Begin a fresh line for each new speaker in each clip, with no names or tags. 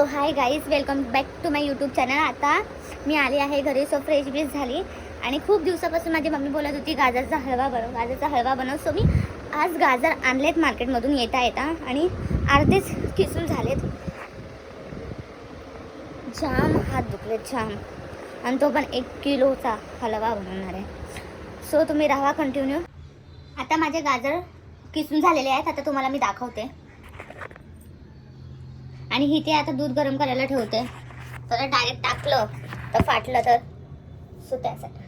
So hi guys, welcome back to my YouTube channel. आता मी आली आहे घरी. सो फ्रेश बीस झाली आणि खूप दिवसापासून माझी मम्मी बोलत होती गाजरचा हलवा बनव. सो मी आज गाजर आणलेत मार्केटमधून येता आणि अर्धेच किसून झालेत. जाम हात दुखलेत जाम, आणि तो पण 1 किलोचा हलवा बनवणार आहे. सो तुम्ही राहा कंटिन्यू. आता माझे गाजर किसून झालेले आहेत. आता तुम्हाला मी दाखवते. आणि इथे आता दूध गरम करायला ठेवते. तर डायरेक्ट टाकलं तर फाटलं तर सो त्यासाठी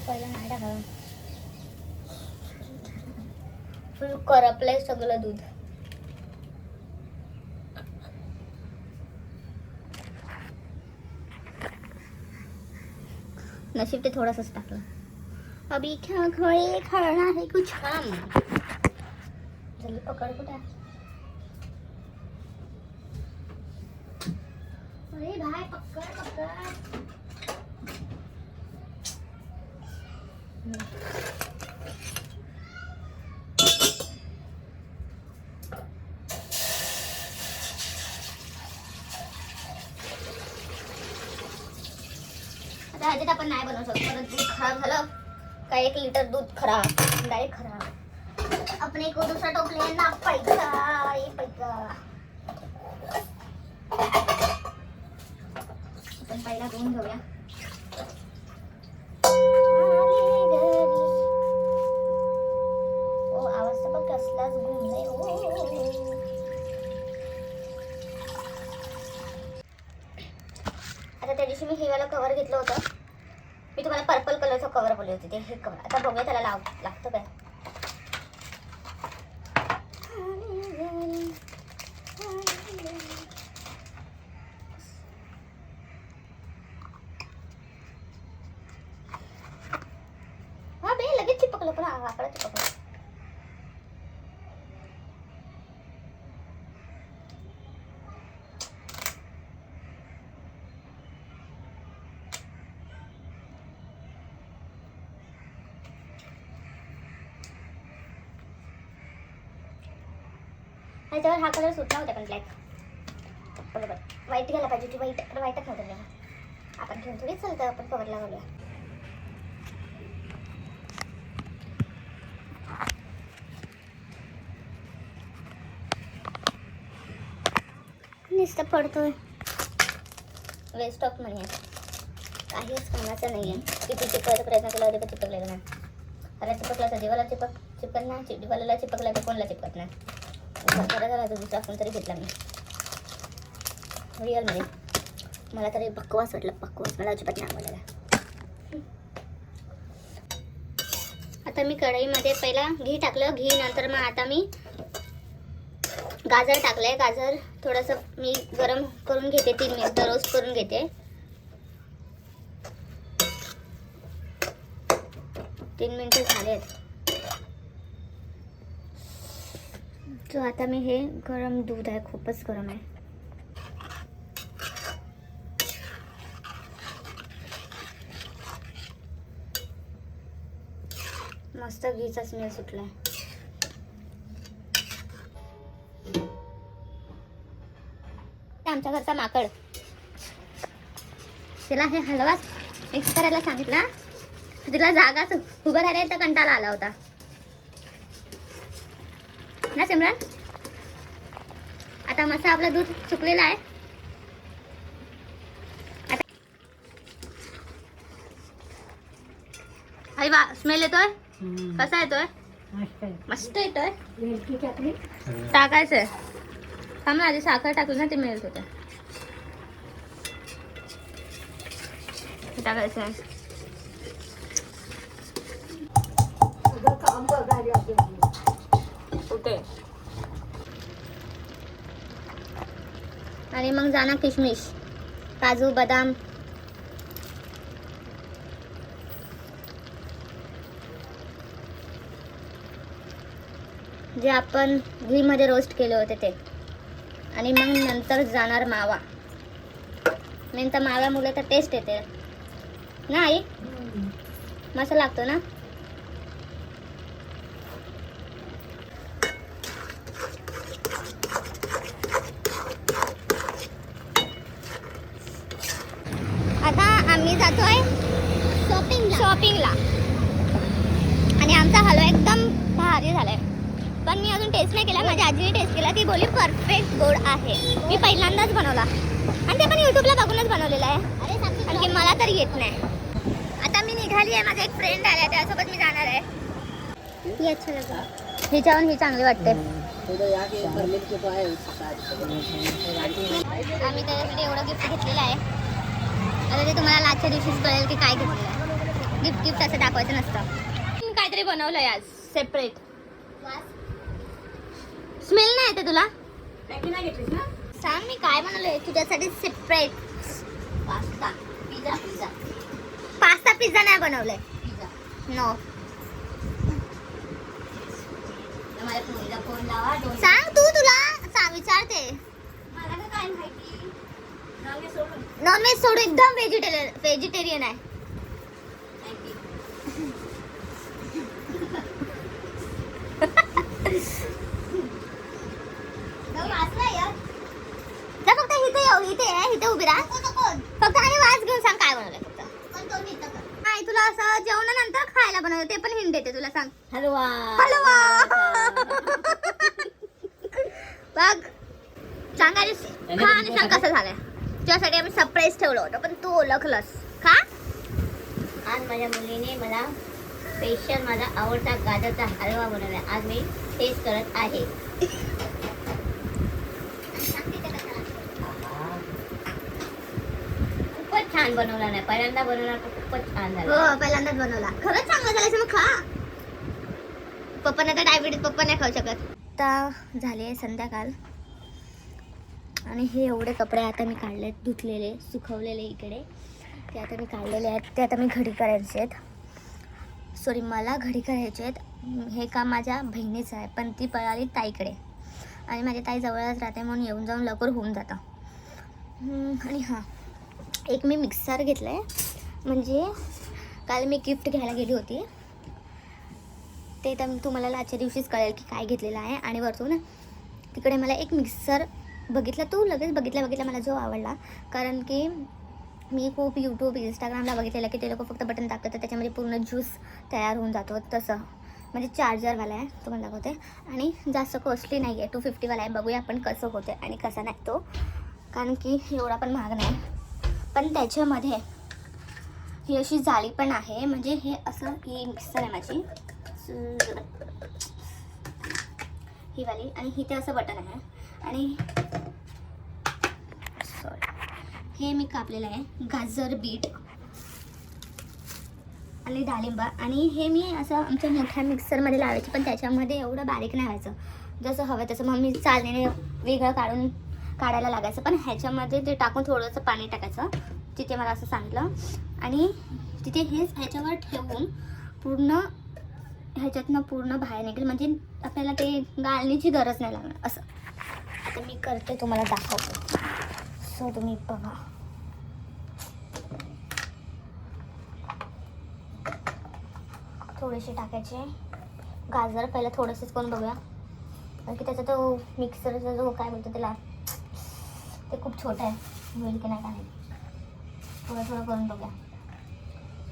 पहिला नाही टाकावं. फुल करपलंय सगळं दूध. नशीब ते थोडंसंच टाकलं. अभी क्या घोड़े खड़ा है कुछ हम. जल्दी पकड़ कुठे. अरे भाई पकड़. आता ह्याच्यात आपण नाही बनवू शकतो. परत दूध खराब झालं का 1 लिटर दूध खराब, डायरेक्ट खराब. अपने को दूसरा टोप लेना पड़ेगा. ये पैसा आपण पहिला धुवून घेऊया. ओ आवाज तर बघ कसलाच घुमलाय. आता त्या दिवशी मी हे वाला कवर घेतलं होतं. मी तुम्हाला पर्पल कलरचं कवर बोलले होते. ते हे कवर आता बघूया त्याला लागतं काय. हा बे लगेच चिपकलं, पण आकडा चिपकलं. ह्याच्यावर हा कलर सुट नव्हता, पण ब्लॅक बरोबर व्हाईट घ्यायला पाहिजे होती. व्हाईटच नव्हतं. आपण घेऊन थोडी चालतं. आपण कवर लावूया. नुसतं पडतोय. वेस्ट ऑफ मनी आहे. काहीच कामाचं नाही आहे. किती चिपकायचा प्रयत्न केला होता, पण चिपकलेला नाही. अरे चिपकला तर जीवाला चिपकत नाही. जीवाला चिपकला तर कोणाला चिपकत नाही. बरं झाला तो दुसरा फोन तरी घेतला मी. रिअलमध्ये मला तरी बकवास वाटलं. मला अजिबात नाही आवडलेला. आता मी कढईमध्ये पहिला घी टाकलं. घी नंतर मग आता मी गाजर टाकलंय. गाजर थोडंसं मी गरम करून घेते. 3 मिनिटं रोस्ट करून घेते. 3 मिनिटं झालेत. तो आता मी हे गरम दूध आहे, खूपच गरम आहे. मस्त घीचा स्मेल सुटलाय. आमच्या घरचा माकड. तिला हे हलवा मिक्स करायला सांगितला. तिला जागाच उभं राहायला तर कंटाळा आला होता ना सिमरन. आता मस्त आपलं दूध सुकलेलं आहे. हाय वा, स्मेल येतोय. कसा येतोय. मस्त येतोय. टाकायचंय. थांब आधी साखर टाकली ना, ते मिळत होते. टाकायचं आहे. आणि मग जाणार किशमिश, काजू, बदाम. जे आपण घी मध्ये रोस्ट केले होते ते. आणि मग नंतर जाणार मावा. मेन तर माव्यामुळे तर टेस्ट येते ना आई. मस्त लागतो ना. आता आम्ही जातोय शॉपिंगला आणि आमचा हलवा एकदम भारी झालाय. पण मी अजून टेस्ट नाही केला. माझ्या आजीने टेस्ट केला. ती बोलली परफेक्ट गोड आहे. मी पहिल्यांदाच बनवला आणि ते पण युट्यूबला बघूनच बनवलेलं आहे, कारण की मला तर येत नाही. आता मी निघाली आहे. माझा एक फ्रेंड आला, त्यासोबत मी जाणार आहे. ही अच्छा लगा. हिच्याहून ही चांगली वाटते. आम्ही त्याच्यासाठी एवढं गिफ्ट घेतलेलं आहे. आता ते तुम्हाला आजच्या दिवशीच कळेल की काय घेतलेलं आहे. गिफ्ट असं दाखवायचं नसतं. काहीतरी बनवलंय आज सेपरेट. स्मेल नाही येते तुला? सांग मी काय बनवलंय तुझ्यासाठी सेपरेट. पास्ता पिझ्झा नाही बनवलंय. नो. सांग तू, तुला विचारते. नॉनव्हेज सोडून एकदम व्हेजिटेरियन आहे. इथे उभी राहा फक्त आणि वास घेऊन सांग काय बनवलंय. फक्त नाही तुला असं जेवणानंतर खायला बनवलं ते पण हिंट देते तुला. सांग. हलवा. बघ सांग आणि खा आणि सांग कसं झालंय. तुझ्यासाठी आम्ही सरप्राईज ठेवलं होतं पण तू ओळखलंस का.
आज माझ्या मुलीने मला स्पेशल माझा आवडता गाजरचा हलवा बनवला. आज मी टेस्ट करत आहे. खूपच छान बनवला. नाही पहिल्यांदा बनवला तर खूपच छान झाला.
हो पहिल्यांदाच बनवला. खरंच चांगलं झालं. मग खा. पप्पांना तर डायबिटीज, पप्पा नाही खाऊ शकत. आता झाली आहे संध्याकाळ आणि हे एवढे कपडे आता मी काढले, धुतलेले, सुकवलेले इकडे. ते आता मी काढलेले आहेत. ते आता मी घडी करायचे आहेत. सॉरी मला घडी करायचे आहेत. हे काम माझ्या बहिणीचं आहे पण ती पळाली ताईकडे आणि माझी ताई जवळच राहते म्हणून येऊन जाऊन लवकर होऊन जातं. आणि हां एक मी मिक्सर घेतला आहे. म्हणजे काल मी गिफ्ट घ्यायला गेली होती ते तर तुम्हाला आजच्या दिवशीच कळेल की काय घेतलेलं आहे. आणि वरतून तिकडे मला एक मिक्सर बघितला. तो लगेच बघितला मला जो आवडला. कारण की मी खूप यूट्यूब इंस्टाग्रामला बघितलेलं की ते लोक फक्त बटन दाबतात तर त्याच्यामध्ये पूर्ण ज्यूस तयार होऊन जातो. तसं म्हणजे चार्जरवाला आहे तुम्हाला दाखवते आणि जास्त कॉस्टली नाही आहे. 250वाला आहे. बघूया आपण कसं होते आणि कसं नाही तो, कारण की एवढा पण महाग नाही. पण त्याच्यामध्ये ही अशी जाळी पण आहे. म्हणजे हे असं ही मिक्सर आहे माझी ही वाली आणि इथे असं बटन आहे. आणि हे मी कापलेलं आहे गाजर, बीट आणि डाळिंब. आणि हे मी असं आमच्या मोठ्या मिक्सरमध्ये लावायचे पण त्याच्यामध्ये एवढं बारीक नाही व्हायचं. जसं हवं तसं मग मी चालण्याने वेगळं काढायला लागायचं. पण ह्याच्यामध्ये ते टाकून थोडंसं पाणी टाकायचं तिथे मला असं सांगितलं. आणि तिथे हेच ह्याच्यावर ठेवून पूर्ण ह्याच्यातनं पूर्ण बाहेर निघेल. म्हणजे आपल्याला ते गाळण्याची गरज नाही लागणार असं. आता मी करते तुम्हाला दाखवते. सो तुम्ही बघा. थोडेसे टाकायचे गाजर पहिला थोडंसंच करून बघूया. कारण की त्याचा तो मिक्सरचा जो काय बोलतो त्याला ते खूप छोटा आहे. होईल की नाही काय थोडं करून बघूया.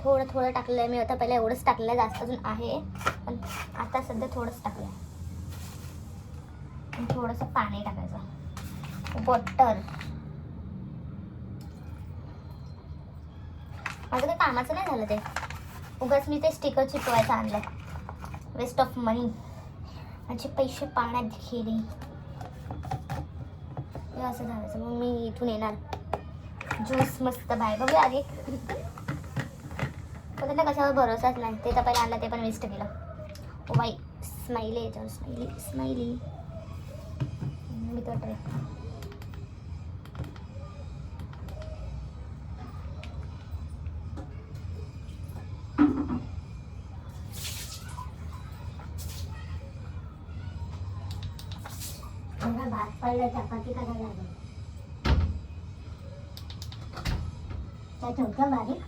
थोडं टाकलेलं आहे मी. आता पहिला एवढंच टाकलेलं आहे. जास्त अजून आहे पण आता सध्या थोडंच टाकलं आहे. थोडंसं पाणी टाकायचं. बटर माझं काही कामाचं नाही झालं ते. उगाच मी ते स्टिकर चिपवायचं आणलं. वेस्ट ऑफ मनी. माझे पैसे पाण्यात गेले. असं झालं. मग मी इथून येणार. ज्यूस मस्त बाय बघूया आधी. पण त्यांना कशावर भरोसाच नाही. ते तर पहिला आणलं ते पण वेस्ट केलं. वाई स्माइली याच्यावर स्माइली मी तो ट्रे. भात पडला चपाती करायला लागेल. त्या ठेवता बारीक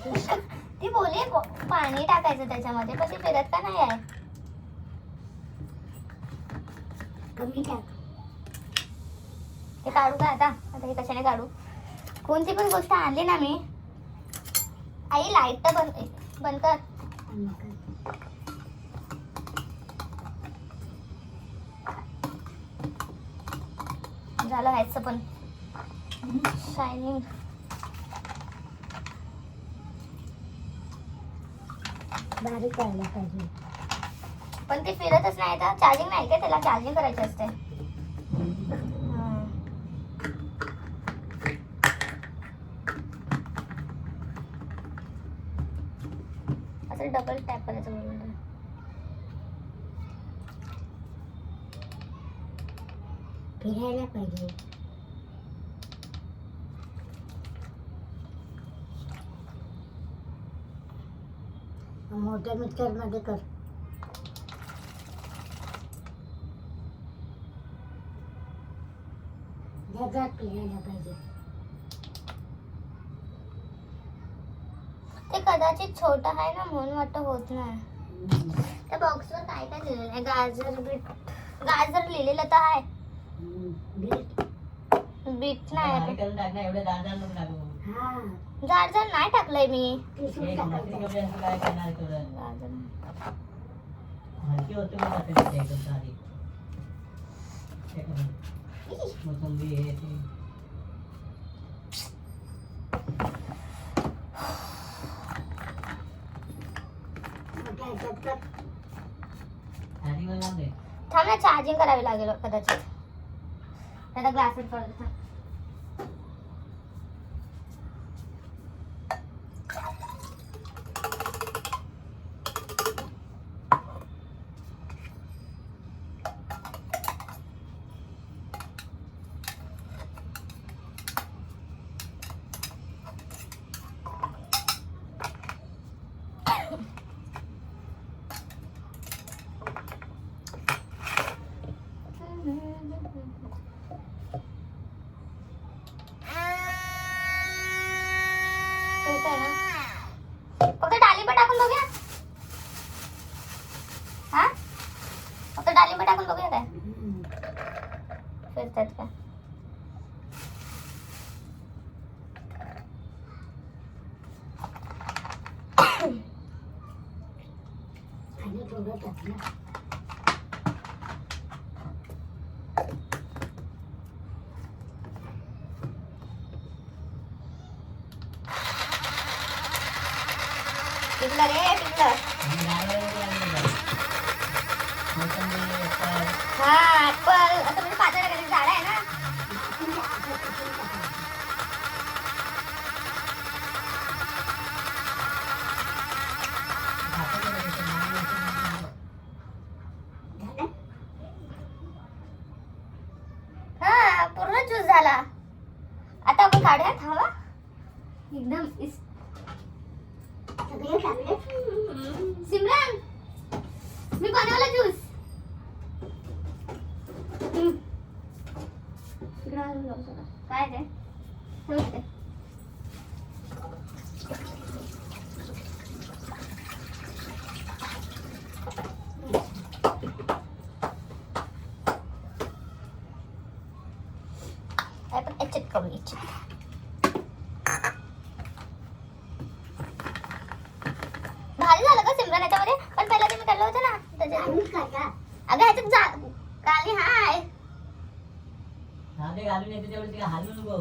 ती बोलली पाणी टाकायचं त्याच्यामध्ये, पण ती फिरत का नाही आहे.
कमी टाक.
हे काढू का आता हे कशाने काढू. कोणती पण गोष्ट आणली ना मी. आई लाईट तर बंद कर. झालं ह्याचं पण शायनिंग.
बारीक करायला पाहिजे.
पण ते फिरतच नाही तर चार्जिंग नाही का त्याला. चार्जिंग करायची असते. असं डबल टॅप करायचं बरोबर.
फिरायला पाहिजे. मोठ्या मिक्सर मध्ये कर. जगात फिरायला पाहिजे.
ते कदाचित छोटं आहे ना म्हणून वाटतं होत नाही. त्या बॉक्सवर काय काय लिहिलेलं आहे. गाजर बीट. गाजर लिहिलेलं तर आहे. बीट नाही. जाड जाड नाही टाकलंय मी. थांब ना चार्जिंग करावी लागेल कदाचित. त्याला ग्लासेस पडत. फक्त डाळिंब टाकून बघूया. हा फक्त डाळिंब टाकून बघूया काय फिरतात का.
आणि थोडं टाकलं.
पिकलं रे पिकलं. हा ऍपल असं म्हणजे पातळ टाकायचं. झाड आहे ना. हा पूर्ण ज्यूस झाला. आता आपण काढूया. थांबा एकदम
सगळे टाकले.
सिमरन मी बनवला ज्यूस. काय ते ठेवते. आपण याच्यात करू. याच्यात भारी झालं का सिमरन याच्यामध्ये. पण पहिला ते मी काढलं होतं ना त्याच्यात. अगं ह्याच्यात काली हाय.
घालून येते तेवढं तिला हलू नको.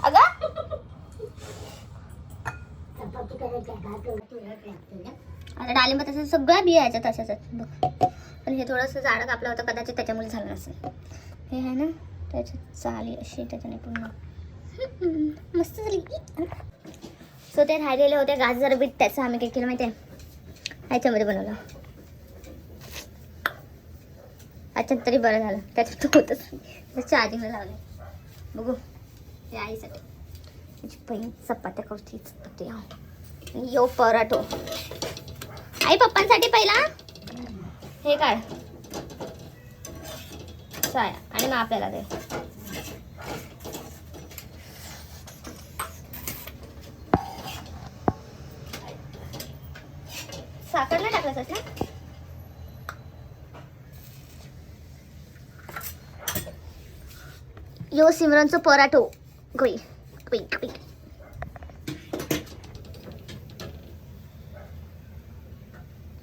अगं
चपाती करायची आहे. भात थोडं लागतं ना.
आता डाळिंब तसं सगळ्या बिया याच्यात तशाच बघ. पण हे थोडंसं जाडं कापलं होतं कदाचित त्याच्यामुळे झालं नसेल. हे आहे ना त्याच्यात चाली अशी त्याच्याने पूर्ण मस्त झाली. सो ते राहिलेले होते गाजर बीट. त्याचं आम्ही काय केलं माहिती आहे ह्याच्यामध्ये बनवलं. याच्यात तरी बरं झालं. त्याच्यात होतच चार्जिंगला लावलं. बघू ते आईसाठी माझी बहीण चपात्या करते चपात्या. यो पराठो. आई पप्पांसाठी पहिला हे काढ चाय आणि मग आपल्याला दे. साखर नाही टाकलंस ना. यो सिमरनचं पराठो. Quick quick quick.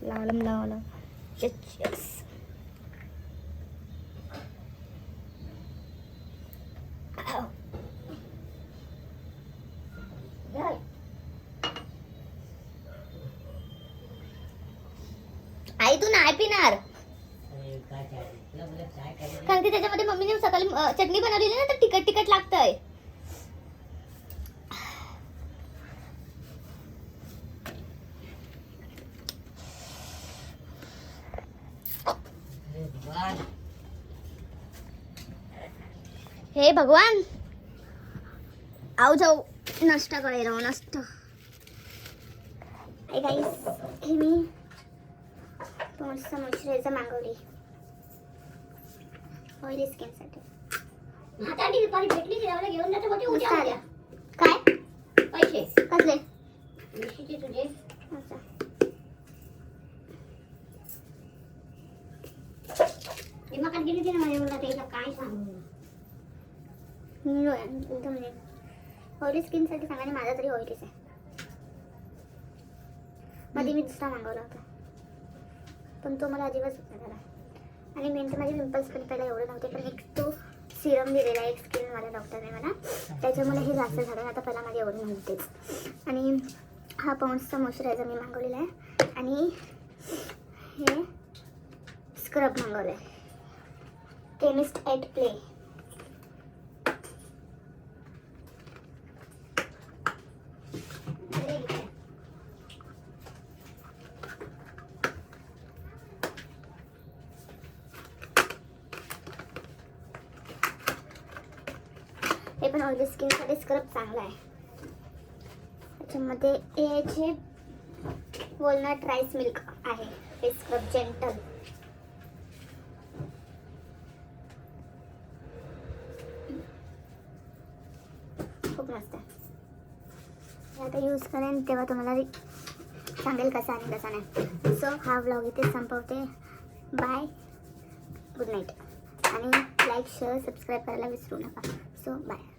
लावलं yes. आई तू नाही पिणार कारण की त्याच्यामध्ये मम्मीने सकाळी चटणी बनवलेली ना तर तिखट तिखट लागतंय. हे भगवान आओ जाऊ नाश्ता करायला नाश्ता. हे गाईस हे मी मॉइश्चरायझर मागवली ऑइली स्किनसाठी.
हाताने दुपारी भेटली की त्याला घेऊन जाते होते उद्या उद्या.
काय
पैसे
कसले
निश्चित तुझे.
अच्छा
दिमागात गेली होती ना माझ्या मुलाला त्याला काय सांगू.
मी एकदम ऑइली स्किनसाठी सांगा. माझा तरी ऑइलीच आहे. मध्ये मी दुसरा मागवला होता पण तो मला अजिबात सुट नाही झाला. आणि मेन तर माझे पिंपल्स पण पहिला एवढे नव्हते पण एक तो सिरम दिलेला एक स्किन मला डॉक्टरने मला त्याच्यामुळे हे जास्त झालं. आता पहिला माझे एवढे नव्हतेच. आणि हा पॉन्ड्सचा मॉइश्चरायझर मी मागवलेला आहे आणि हे स्क्रब मागवलं आहे केमिस्ट ॲट प्ले. हे पण ऑइली स्किनसाठी स्क्रब चांगला आहे. त्याच्यामध्ये हे वॉलनट राईस मिल्क आहे. हे स्क्रब जेंटल खूप मस्त आहे. आता यूज करेन तेव्हा तुम्हाला सांगेल कसा आणि कसा नाही. सो हा व्लॉग इथे संपवते. Bye good night. आणि लाईक शेअर सबस्क्राईब करायला विसरू नका. So bye.